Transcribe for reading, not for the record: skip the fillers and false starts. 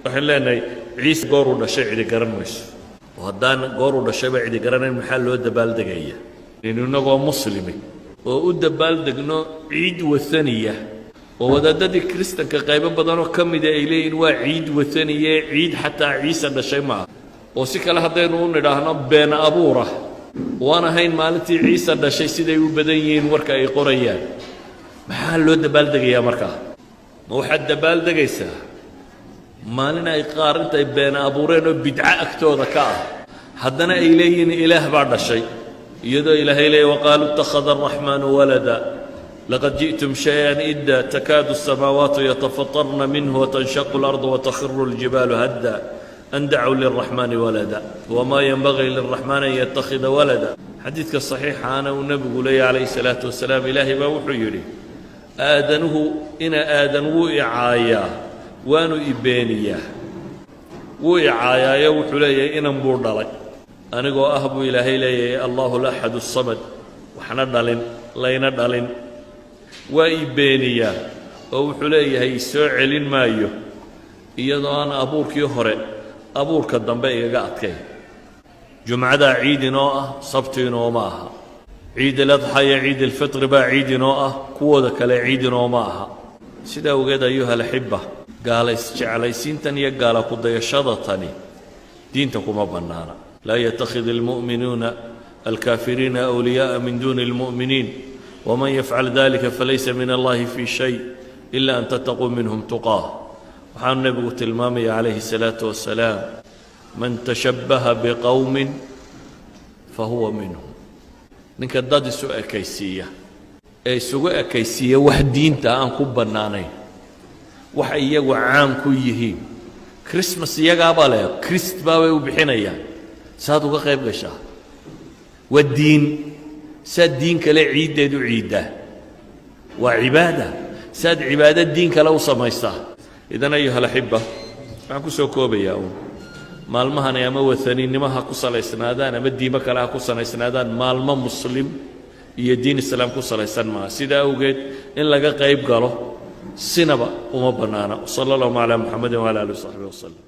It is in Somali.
وحنا لنا عيسى قارو دشay cidi garan mayso وهدان قارو دشay ba cidi garanay maxaa loo dabaaldegaya inagoo muslimi oo u dabaaldegno ciid wathaniya oo wadaadadii kristanka qaybo badan oo kamid ah ay leeyihiin waa ciid wathaniya ciid xataa ciise dhashay ma oo si kale hadaynu u nidhaahno been abuura waana hayn maalintii ciise dhashay siday u badan yihiin warka ay qorayaan maxaa loo dabaaldegaya markaa ma waxaad dabaaldegaysaa maalin ay qaar intay been abuureen oo bidca agtooda ka ah haddana ay leeyihiin ilaah baa dhashay iyadoo ilaahay leeyahay waqaalu ittakhada arraxmaanu walada laqad ji'tum shay-an idda takaadu asamaawaatu yatafatarna minhu watanshaqu alardu watakhiru aljibaalu hadda an dacuu lilraxmaani walada wamaa yanbagii lilraxmaani an yattakhida walada xadiidka saxiixaana uu nebigu leeyahy calayhi salaatu wasalaam ilaahay baa wuxuu yidhi aadanuhu ina aadan wuu icaayaa waanu ibeeniyaa wuu icaayaayo wuxuu leeyahay inan buu dhalay anigoo ah buu ilaahay leeyahay allahu laxadu samad waxna dhalin layna dhalin waa ibeeniyaa oo wuxuu leeyahay soo celin maayo iyadoo aan abuurkii hore abuurka dambe igaga adkay jumcadaa ciid inoo ah sabti inooma aha ciid aladxa iyo ciid alfitri baa ciid inoo ah kuwooda kale ciid inooma aha sidaa ogeed ayuha alaxiba gaala isjeclaysiintan iyo gaala ku dayashadatani diinta kuma bannaana laa yattakhid almu'minuuna alkaafiriina awliyaءa min duuni almu'miniin waman yafcal dalika falaysa min allahi fi shay ila an tattaquu minhum tuqaah waxaanu nebigu tilmaamaya calayhi الsalaatu wasalaam man tashabbaha biqowmin fahuwa minhum ninka dad isu ekaysiiya ee isugu ekaysiiya wax diinta aan ku bannaanayn waxay iyagu caan ku yihiin christmas iyagaabaa leh christ baabay u bixinayaan saad uga qayb gashaa waa diin saad diin kale ciiddeed u ciiddaa waa cibaada saad cibaado diin kale u samaystaa idan ayuha alaxiba waxaan ku soo koobayaa uun maalmahani ama wathaniinimo ha ku salaysnaadaan ama diimo kale ha ku salaysnaadaan maalmo muslim iyo diin islaam ku salaysan maaha sidaa awgeed in laga qayb galo sinaba uma bannaana sala allahu calaa muxamedin wala alihi wasaxbihi wasallam